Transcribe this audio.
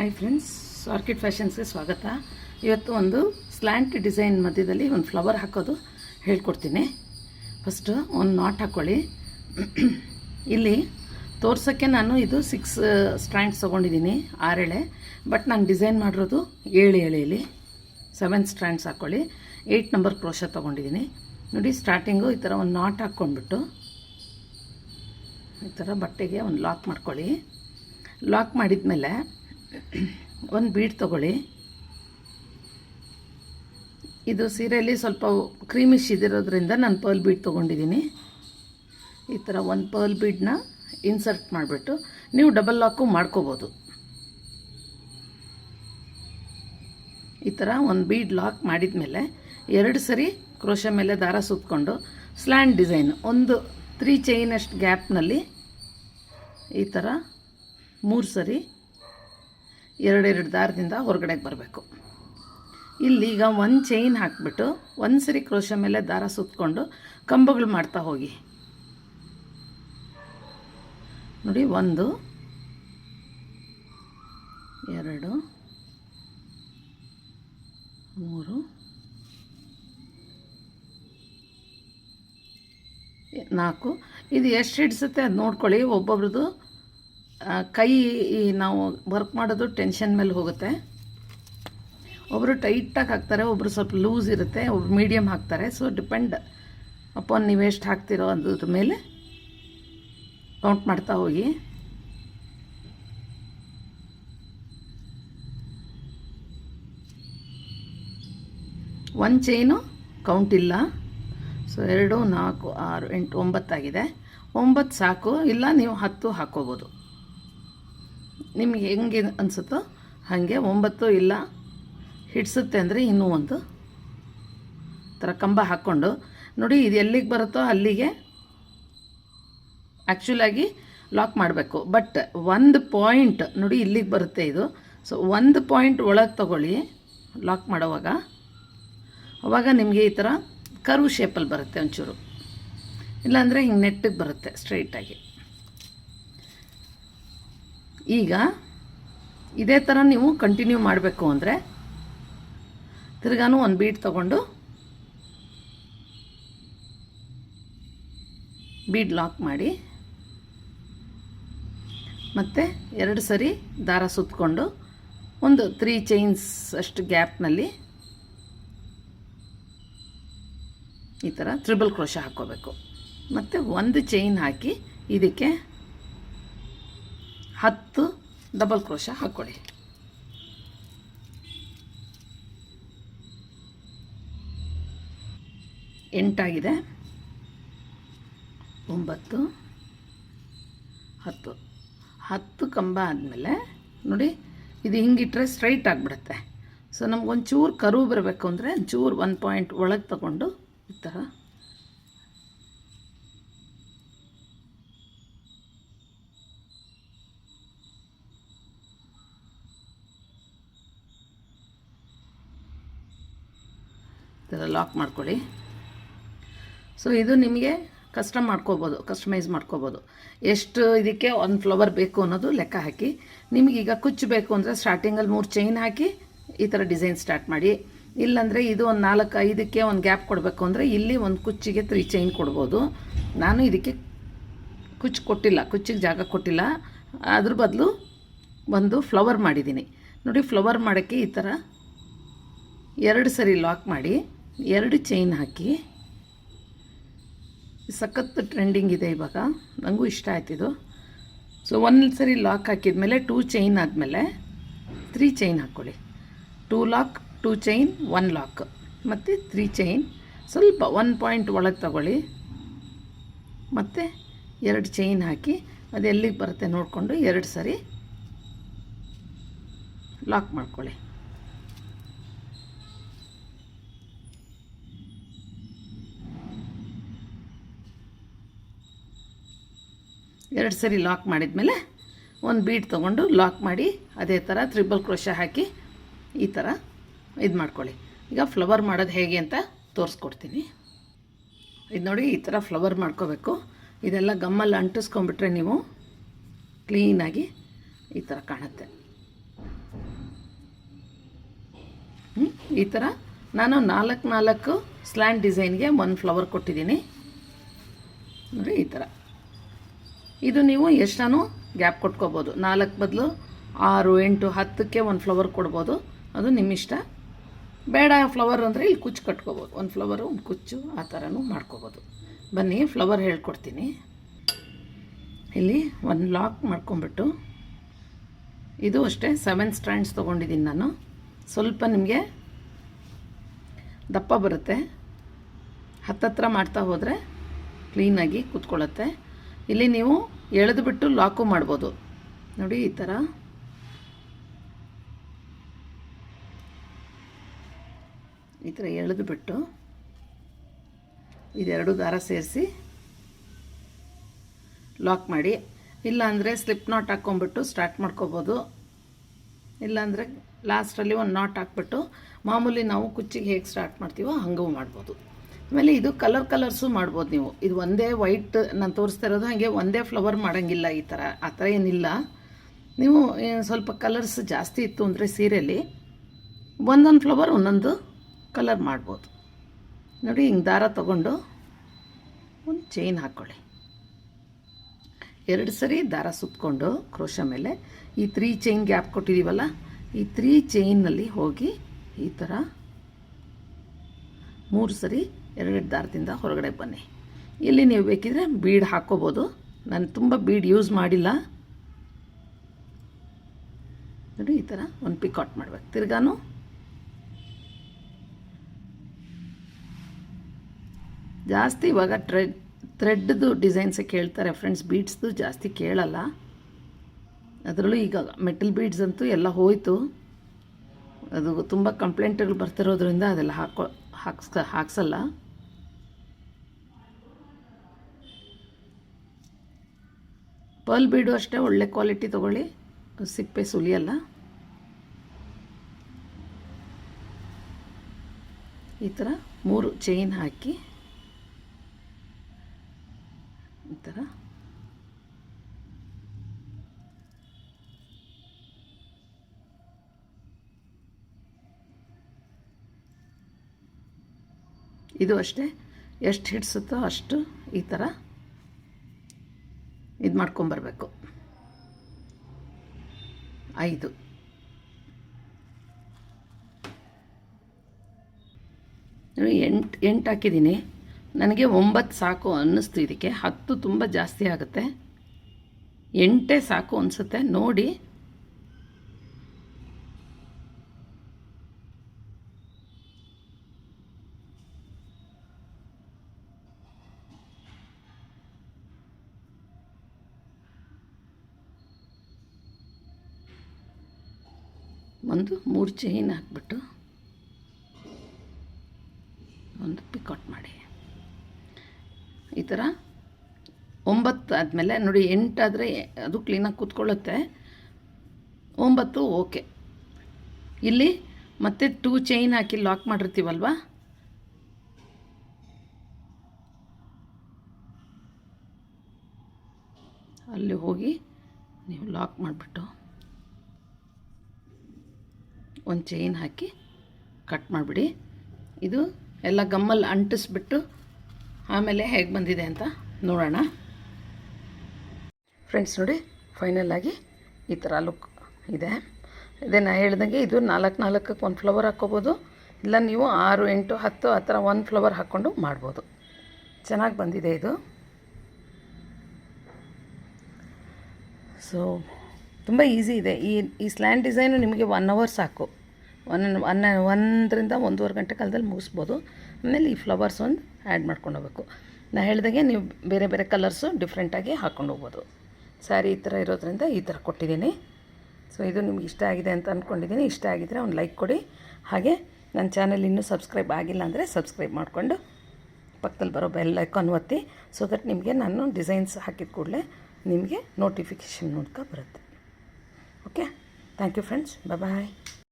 Hi friends, orchid ಫ್ಯಾಷನ್ಸ್ಗೆ ಸ್ವಾಗತ. ಇವತ್ತು ಒಂದು ಸ್ಲ್ಯಾಂಟ್ ಡಿಸೈನ್ ಮಧ್ಯದಲ್ಲಿ ಒಂದು ಫ್ಲವರ್ ಹಾಕೋದು ಹೇಳ್ಕೊಡ್ತೀನಿ. ಫಸ್ಟು ಒಂದು ನಾಟ್ ಹಾಕ್ಕೊಳ್ಳಿ. ಇಲ್ಲಿ ತೋರ್ಸೋಕ್ಕೆ ನಾನು ಇದು 6 ಸ್ಟ್ರ್ಯಾಂಡ್ಸ್ ತೊಗೊಂಡಿದ್ದೀನಿ, 6 ಎಳೆ. ಬಟ್ ನಾನು ಡಿಸೈನ್ ಮಾಡಿರೋದು 7 ಎಳೆಯಲ್ಲಿ 7 ಸ್ಟ್ರ್ಯಾಂಡ್ಸ್ ಹಾಕ್ಕೊಳ್ಳಿ. 8 ನಂಬರ್ ಕ್ರೋಶ ತೊಗೊಂಡಿದ್ದೀನಿ. ನೋಡಿ, ಸ್ಟಾರ್ಟಿಂಗು ಈ ಥರ ಒಂದು ನಾಟ್ ಹಾಕ್ಕೊಂಡ್ಬಿಟ್ಟು ಈ ಥರ ಬಟ್ಟೆಗೆ ಒಂದು ಲಾಕ್ ಮಾಡ್ಕೊಳ್ಳಿ. ಲಾಕ್ ಮಾಡಿದ ಮೇಲೆ ಒಂದು ಬೀಡ್ ತೊಗೊಳ್ಳಿ. ಇದು ಸೀರೆಯಲ್ಲಿ ಸ್ವಲ್ಪ ಕ್ರೀಮಿಶ್ ಇದಿರೋದ್ರಿಂದ ನಾನು ಪರ್ಲ್ ಬೀಡ್ ತೊಗೊಂಡಿದ್ದೀನಿ. ಈ ಥರ ಒಂದು ಪರ್ಲ್ ಬೀಡನ್ನ ಇನ್ಸರ್ಟ್ ಮಾಡಿಬಿಟ್ಟು ನೀವು ಡಬಲ್ ಲಾಕು ಮಾಡ್ಕೋಬೋದು. ಈ ಥರ ಒಂದು ಬೀಡ್ ಲಾಕ್ ಮಾಡಿದ ಮೇಲೆ 2 ಸರಿ ಕ್ರೋಶ ಮೇಲೆ ದಾರ ಸುತ್ತಕೊಂಡು ಸ್ಲ್ಯಾಂಟ್ ಡಿಸೈನ್ ಒಂದು 3 ಚೈನಷ್ಟು ಗ್ಯಾಪ್ನಲ್ಲಿ ಈ ಥರ 3 ಸರಿ 2 ದಾರದಿಂದ ಹೊರಗಡೆಗೆ ಬರಬೇಕು. ಇಲ್ಲಿಗ ಒಂದು ಚೈನ್ ಹಾಕಿಬಿಟ್ಟು ಒಂದು ಸರಿ ಕ್ರೋಶ ಮೇಲೆ ದಾರ ಸುತ್ತಕೊಂಡು ಕಂಬಗಳು ಮಾಡ್ತಾ ಹೋಗಿ. ನೋಡಿ, 1 2 3 4. ಇದು ಎಷ್ಟು ಹಿಡಿಸುತ್ತೆ ಅದು ನೋಡ್ಕೊಳ್ಳಿ. ಒಬ್ಬೊಬ್ರದ್ದು ಕೈ ನಾವು ವರ್ಕ್ ಮಾಡೋದು ಟೆನ್ಷನ್ ಮೇಲೆ ಹೋಗುತ್ತೆ. ಒಬ್ಬರು ಟೈಟಾಗಿ ಹಾಕ್ತಾರೆ, ಒಬ್ಬರು ಸ್ವಲ್ಪ ಲೂಸ್ ಇರುತ್ತೆ, ಒಬ್ರು ಮೀಡಿಯಮ್ ಹಾಕ್ತಾರೆ. ಸೊ ಡಿಪೆಂಡ್ ಅಪಾನ್ ನೀವು ಎಷ್ಟು ಹಾಕ್ತಿರೋ ಅದ್ರ ಮೇಲೆ ಕೌಂಟ್ ಮಾಡ್ತಾ ಹೋಗಿ. ಒಂದು ಚೈನು ಕೌಂಟ್ ಇಲ್ಲ. ಸೊ 2 4 6 8 9 ಆಗಿದೆ. 9 ಸಾಕು, ಇಲ್ಲ ನೀವು 10 ಹಾಕ್ಕೋಬೋದು. ನಿಮಗೆ ಹೆಂಗೆ ಅನಿಸುತ್ತೋ ಹಾಗೆ. 9 ಇಲ್ಲ ಹಿಡಿಸುತ್ತೆ ಅಂದರೆ ಇನ್ನೂ ಒಂದು ಥರ ಕಂಬ ಹಾಕ್ಕೊಂಡು ನೋಡಿ, ಇದು ಎಲ್ಲಿಗೆ ಬರುತ್ತೋ ಅಲ್ಲಿಗೆ ಆ್ಯಕ್ಚುಲಾಗಿ ಲಾಕ್ ಮಾಡಬೇಕು. ಬಟ್ ಒಂದು ಪಾಯಿಂಟ್ ನೋಡಿ ಇಲ್ಲಿಗೆ ಬರುತ್ತೆ ಇದು. ಸೊ ಒಂದು ಪಾಯಿಂಟ್ ಒಳಗೆ ತಗೊಳ್ಳಿ ಲಾಕ್ ಮಾಡೋವಾಗ. ಆವಾಗ ನಿಮಗೆ ಈ ಥರ ಕರ್ವ್ ಶೇಪಲ್ಲಿ ಬರುತ್ತೆ ಒಂಚೂರು. ಇಲ್ಲಾಂದರೆ ಹಿಂಗೆ ನೆಟ್ಟಿಗೆ ಬರುತ್ತೆ ಸ್ಟ್ರೈಟಾಗಿ. ಈಗ ಇದೇ ಥರ ನೀವು ಕಂಟಿನ್ಯೂ ಮಾಡಬೇಕು ಅಂದರೆ ತಿರ್ಗಾನು ಒಂದು ಬೀಡ್ ತೊಗೊಂಡು ಬೀಡ್ ಲಾಕ್ ಮಾಡಿ ಮತ್ತು 2 ಸರಿ ದಾರ ಸುತ್ತಕೊಂಡು ಒಂದು 3 ಚೈನ್ಸ್ ಅಷ್ಟು ಗ್ಯಾಪ್ನಲ್ಲಿ ಈ ಥರ ಟ್ರಿಬಲ್ ಕ್ರೋಶ ಹಾಕ್ಕೋಬೇಕು. ಮತ್ತು ಒಂದು ಚೈನ್ ಹಾಕಿ ಇದಕ್ಕೆ 10 ಡಬಲ್ ಕ್ರೋಶ ಹಾಕ್ಕೊಳ್ಳಿ. ಎಂಟಾಗಿದೆ. 9 10 10 ಕಂಬ ಆದಮೇಲೆ ನೋಡಿ, ಇದು ಹಿಂಗಿಟ್ರೆ ಸ್ಟ್ರೈಟ್ ಆಗಿಬಿಡುತ್ತೆ. ಸೊ ನಮಗೊಂಚೂರು ಕರು ಬರಬೇಕು ಅಂದರೆ ಒಂಚೂರು 1 ಪಾಯಿಂಟ್ ಒಳಗೆ ತಗೊಂಡು ಈ ಥರ ಲಾಕ್ ಮಾಡ್ಕೊಳ್ಳಿ. ಸೊ ಇದು ನಿಮಗೆ ಕಸ್ಟಮೈಸ್ ಮಾಡ್ಕೋಬೋದು. ಎಷ್ಟು ಇದಕ್ಕೆ ಒಂದು ಫ್ಲವರ್ ಬೇಕು ಅನ್ನೋದು ಲೆಕ್ಕ ಹಾಕಿ. ನಿಮಗೀಗ ಕುಚ್ಚು ಬೇಕು ಅಂದರೆ ಸ್ಟಾರ್ಟಿಂಗಲ್ಲಿ 3 ಚೈನ್ ಹಾಕಿ ಈ ಥರ ಡಿಸೈನ್ ಸ್ಟಾರ್ಟ್ ಮಾಡಿ. ಇಲ್ಲಾಂದರೆ ಇದು ಒಂದು 4-5ಕ್ಕೆ ಒಂದು ಗ್ಯಾಪ್ ಕೊಡಬೇಕು ಅಂದರೆ ಇಲ್ಲಿ ಒಂದು ಕುಚ್ಚಿಗೆ 3 ಚೈನ್ ಕೊಡ್ಬೋದು. ನಾನು ಇದಕ್ಕೆ ಕುಚ್ಚು ಕೊಟ್ಟಿಲ್ಲ, ಕುಚ್ಚಿಗೆ ಜಾಗ ಕೊಟ್ಟಿಲ್ಲ. ಅದ್ರ ಬದಲು ಒಂದು ಫ್ಲವರ್ ಮಾಡಿದ್ದೀನಿ. ನೋಡಿ, ಫ್ಲವರ್ ಮಾಡೋಕ್ಕೆ ಈ ಥರ 2 ಸರಿ ಲಾಕ್ ಮಾಡಿ 2 ಚೈನ್ ಹಾಕಿ. ಸಖತ್ ಟ್ರೆಂಡಿಂಗ್ ಇದೆ ಇವಾಗ, ನನಗೂ ಇಷ್ಟ ಆಯ್ತಿದು. ಸೊ ಒಂದು ಸರಿ ಲಾಕ್ ಹಾಕಿದ್ಮೇಲೆ 2 ಚೈನ್ ಆದಮೇಲೆ 3 ಚೈನ್ ಹಾಕ್ಕೊಳ್ಳಿ. 2 ಲಾಕ್, 2 ಚೈನ್, 1 ಲಾಕ್ ಮತ್ತು 3 ಚೈನ್. ಸ್ವಲ್ಪ 1 ಪಾಯಿಂಟ್ ಒಳಗೆ ತಗೊಳ್ಳಿ ಮತ್ತು 2 ಚೈನ್ ಹಾಕಿ ಅದು ಎಲ್ಲಿಗೆ ಬರುತ್ತೆ ನೋಡಿಕೊಂಡು 2 ಸರಿ ಲಾಕ್ ಮಾಡ್ಕೊಳ್ಳಿ. ಎರಡು ಸರಿ ಲಾಕ್ ಮಾಡಿದ್ಮೇಲೆ ಒಂದು ಬೀಡ್ ತೊಗೊಂಡು ಲಾಕ್ ಮಾಡಿ ಅದೇ ಥರ ಟ್ರಿಬಲ್ ಕ್ರೋಶ ಹಾಕಿ ಈ ಥರ ಇದು ಮಾಡ್ಕೊಳ್ಳಿ. ಈಗ ಫ್ಲವರ್ ಮಾಡೋದು ಹೇಗೆ ಅಂತ ತೋರಿಸ್ಕೊಡ್ತೀನಿ. ಇದು ನೋಡಿ, ಈ ಥರ ಫ್ಲವರ್ ಮಾಡ್ಕೋಬೇಕು. ಇದೆಲ್ಲ ಗಮ್ಮಲ್ಲಿ ಅಂಟಿಸ್ಕೊಂಡ್ಬಿಟ್ರೆ ನೀವು ಕ್ಲೀನಾಗಿ ಈ ಥರ ಕಾಣುತ್ತೆ. ಈ ಥರ ನಾನು 4 ಸ್ಲ್ಯಾಂಟ್ ಡಿಸೈನ್ಗೆ 1 ಫ್ಲವರ್ ಕೊಟ್ಟಿದ್ದೀನಿ ನೋಡಿ. ಈ ಥರ ಇದು ನೀವು ಎಷ್ಟಾನು ಗ್ಯಾಪ್ ಕೊಟ್ಕೋಬೋದು. 4 ಬದಲು 6, 8, 10ಕ್ಕೆ 1 ಫ್ಲವರ್ ಕೊಡ್ಬೋದು, ಅದು ನಿಮ್ಮ ಇಷ್ಟ. ಬೇಡ ಫ್ಲವರ್ ಅಂದರೆ ಇಲ್ಲಿ ಕುಚ್ಚು ಕಟ್ಕೋಬೋದು, 1 ಫ್ಲವರು 1 ಕುಚ್ಚು ಆ ಥರನೂ ಮಾಡ್ಕೋಬೋದು. ಬನ್ನಿ ಫ್ಲವರ್ ಹೇಳ್ಕೊಡ್ತೀನಿ. ಇಲ್ಲಿ 1 ಲಾಕ್ ಮಾಡ್ಕೊಂಬಿಟ್ಟು, ಇದು ಅಷ್ಟೇ 7 ಸ್ಟ್ರ್ಯಾಂಡ್ಸ್ ತೊಗೊಂಡಿದ್ದೀನಿ ನಾನು. ಸ್ವಲ್ಪ ನಿಮಗೆ ದಪ್ಪ ಬರುತ್ತೆ, ಹತ್ತತ್ರ ಮಾಡ್ತಾ ಹೋದರೆ ಕ್ಲೀನಾಗಿ ಕೂತ್ಕೊಳ್ಳುತ್ತೆ. ಇಲ್ಲಿ ನೀವು ಎಳೆದುಬಿಟ್ಟು ಲಾಕು ಮಾಡ್ಬೋದು ನೋಡಿ. ಈ ಥರ ಎಳೆದುಬಿಟ್ಟು ಇದೆರಡು ದಾರ ಸೇರಿಸಿ ಲಾಕ್ ಮಾಡಿ. ಇಲ್ಲಾಂದರೆ ಸ್ಲಿಪ್ ನಾಟ್ ಹಾಕ್ಕೊಂಬಿಟ್ಟು ಸ್ಟಾರ್ಟ್ ಮಾಡ್ಕೋಬೋದು. ಇಲ್ಲಾಂದರೆ ಲಾಸ್ಟಲ್ಲಿ 1 ನಾಟ್ ಹಾಕ್ಬಿಟ್ಟು ಮಾಮೂಲಿ ನಾವು ಕುಚ್ಚಿಗೆ ಹೇಗೆ ಸ್ಟಾರ್ಟ್ ಮಾಡ್ತೀವೋ ಹಂಗೂ ಮಾಡ್ಬೋದು. ಆಮೇಲೆ ಇದು ಕಲರ್ಸು ಮಾಡ್ಬೋದು ನೀವು. ಇದು ಒಂದೇ ವೈಟ್ ನಾನು ತೋರಿಸ್ತಾ ಇರೋದು, ಹಾಗೆ ಒಂದೇ ಫ್ಲವರ್ ಮಾಡೋಂಗಿಲ್ಲ ಈ ಥರ, ಆ ಥರ ಏನಿಲ್ಲ. ನೀವು ಸ್ವಲ್ಪ ಕಲರ್ಸ್ ಜಾಸ್ತಿ ಇತ್ತು ಅಂದರೆ ಸೀರೆಯಲ್ಲಿ ಒಂದೊಂದು ಫ್ಲವರ್ ಒಂದೊಂದು ಕಲರ್ ಮಾಡ್ಬೋದು ನೋಡಿ. ಹಿಂಗೆ ದಾರ ತೊಗೊಂಡು ಒಂದು ಚೈನ್ ಹಾಕ್ಕೊಳ್ಳಿ. 2 ಸರಿ ದಾರ ಸುತ್ತಕೊಂಡು ಕ್ರೋಶ ಮೇಲೆ ಈ 3 ಚೈನ್ ಗ್ಯಾಪ್ ಕೊಟ್ಟಿದ್ದೀವಲ್ಲ, ಈ 3 ಚೈನ್ನಲ್ಲಿ ಹೋಗಿ ಈ ಥರ 3 ಸರಿ 2 ದಾರದಿಂದ ಹೊರಗಡೆ ಬನ್ನಿ. ಇಲ್ಲಿ ನೀವು ಬೇಕಿದ್ರೆ ಬೀಡ್ ಹಾಕ್ಕೋಬೋದು, ನಾನು ತುಂಬ ಬೀಡ್ ಯೂಸ್ ಮಾಡಿಲ್ಲ ನೋಡಿ. ಈ ಥರ ಒಂದು ಪಿಕಾಟ್ ಮಾಡಬೇಕು. ತಿರ್ಗಾನು ಜಾಸ್ತಿ ಇವಾಗ ಥ್ರೆಡ್ದು ಡಿಸೈನ್ಸೇ ಕೇಳ್ತಾರೆ ಫ್ರೆಂಡ್ಸ್, ಬೀಡ್ಸ್ದು ಜಾಸ್ತಿ ಕೇಳಲ್ಲ. ಅದರಲ್ಲೂ ಈಗ ಮೆಟಲ್ ಬೀಡ್ಸ್ ಅಂತೂ ಎಲ್ಲ ಹೋಯಿತು, ಅದು ತುಂಬ ಕಂಪ್ಲೇಂಟ್ಗಳು ಬರ್ತಿರೋದ್ರಿಂದ ಅದೆಲ್ಲ ಹಾಕ್ಸಲ್ಲ. ಪರ್ಲ್ ಬೀಡು ಅಷ್ಟೇ ಒಳ್ಳೆ ಕ್ವಾಲಿಟಿ ತೊಗೊಳ್ಳಿ, ಸಿಪ್ಪೆ ಸುಲಿಯಲ್ಲ. ಈ ಥರ 3 ಚೈನ್ ಹಾಕಿ ಈ ಥರ ಇದು ಅಷ್ಟೇ, ಎಷ್ಟು ಹಿಡಿಸುತ್ತೋ ಅಷ್ಟು ಈ ಥರ ಇದು ಮಾಡ್ಕೊಂಬರ್ಬೇಕು. 5 8 ಹಾಕಿದ್ದೀನಿ. ನನಗೆ 9 ಸಾಕು ಅನ್ನಿಸ್ತು, ಇದಕ್ಕೆ 10 ತುಂಬ ಜಾಸ್ತಿ ಆಗುತ್ತೆ. 8 ಸಾಕು ಅನಿಸುತ್ತೆ ನೋಡಿ. ಒಂದು 3 ಚೈನ್ ಹಾಕ್ಬಿಟ್ಟು ಒಂದು ಪಿಕಾಟ್ ಮಾಡಿ. ಈ ಥರ 9 ಆದಮೇಲೆ ನೋಡಿ, 8 ಆದರೆ ಅದು ಕ್ಲೀನಾಗಿ ಕೂತ್ಕೊಳ್ಳುತ್ತೆ. 9 ಓಕೆ. ಇಲ್ಲಿ ಮತ್ತೆ 2 ಚೈನ್ ಹಾಕಿ ಲಾಕ್ ಮಾಡಿರ್ತೀವಲ್ವ, ಅಲ್ಲಿ ಹೋಗಿ ನೀವು ಲಾಕ್ ಮಾಡಿಬಿಟ್ಟು ಒಂದು ಚೈನ್ ಹಾಕಿ ಕಟ್ ಮಾಡಿಬಿಡಿ. ಇದು ಎಲ್ಲ ಗಮ್ಮಲ್ಲಿ ಅಂಟಿಸ್ಬಿಟ್ಟು ಆಮೇಲೆ ಹೇಗೆ ಬಂದಿದೆ ಅಂತ ನೋಡೋಣ ಫ್ರೆಂಡ್ಸ್. ನೋಡಿ ಫೈನಲಾಗಿ ಈ ಥರ ಲುಕ್ ಇದೆ. ಇದೇ ನಾನು ಹೇಳ್ದಂಗೆ ಇದು 4ಕ್ಕೆ 1 ಫ್ಲವರ್ ಹಾಕ್ಕೋಬೋದು, ಇಲ್ಲ ನೀವು 6, 8, 10 ಆ ಥರ 1 ಫ್ಲವರ್ ಹಾಕ್ಕೊಂಡು ಮಾಡ್ಬೋದು. ಚೆನ್ನಾಗಿ ಬಂದಿದೆ ಇದು. ಸೊ ತುಂಬ ಈಸಿ ಇದೆ. ಈ ಸ್ಲ್ಯಾಂಟ್ ಡಿಸೈನು ನಿಮಗೆ 1 ಅವರ್ ಸಾಕು. 1ರಿಂದ 1.5 ಗಂಟೆ ಕಾಲದಲ್ಲಿ ಮುಗಿಸ್ಬೋದು. ಆಮೇಲೆ ಈ ಫ್ಲವರ್ಸ್ ಒಂದು ಆ್ಯಡ್ ಮಾಡ್ಕೊಂಡು ಹೋಗ್ಬೇಕು. ನಾನು ಹೇಳಿದಾಗೆ ನೀವು ಬೇರೆ ಬೇರೆ ಕಲರ್ಸು ಡಿಫ್ರೆಂಟಾಗಿ ಹಾಕ್ಕೊಂಡು ಹೋಗ್ಬೋದು. ಸ್ಯಾರಿ ಈ ಥರ ಇರೋದ್ರಿಂದ ಈ ಥರ ಕೊಟ್ಟಿದ್ದೀನಿ. ಸೊ ಇದು ನಿಮ್ಗೆ ಇಷ್ಟ ಆಗಿದೆ ಅಂತ ಅಂದ್ಕೊಂಡಿದ್ದೀನಿ. ಇಷ್ಟ ಆಗಿದ್ದರೆ ಒಂದು ಲೈಕ್ ಕೊಡಿ. ಹಾಗೆ ನನ್ನ ಚಾನಲ್ ಇನ್ನೂ ಸಬ್ಸ್ಕ್ರೈಬ್ ಆಗಿಲ್ಲ ಅಂದರೆ ಸಬ್ಸ್ಕ್ರೈಬ್ ಮಾಡಿಕೊಂಡು ಪಕ್ಕದಲ್ಲಿ ಬರೋ ಬೆಲ್ ಐಕಾನ್ ಒತ್ತಿ. ಸೊ ದಟ್ ನಿಮಗೆ ನಾನು ಡಿಸೈನ್ಸ್ ಹಾಕಿದ ಕೂಡಲೇ ನಿಮಗೆ ನೋಟಿಫಿಕೇಷನ್ ಮೂಲಕ ಬರುತ್ತೆ. Okay, thank you friends, bye.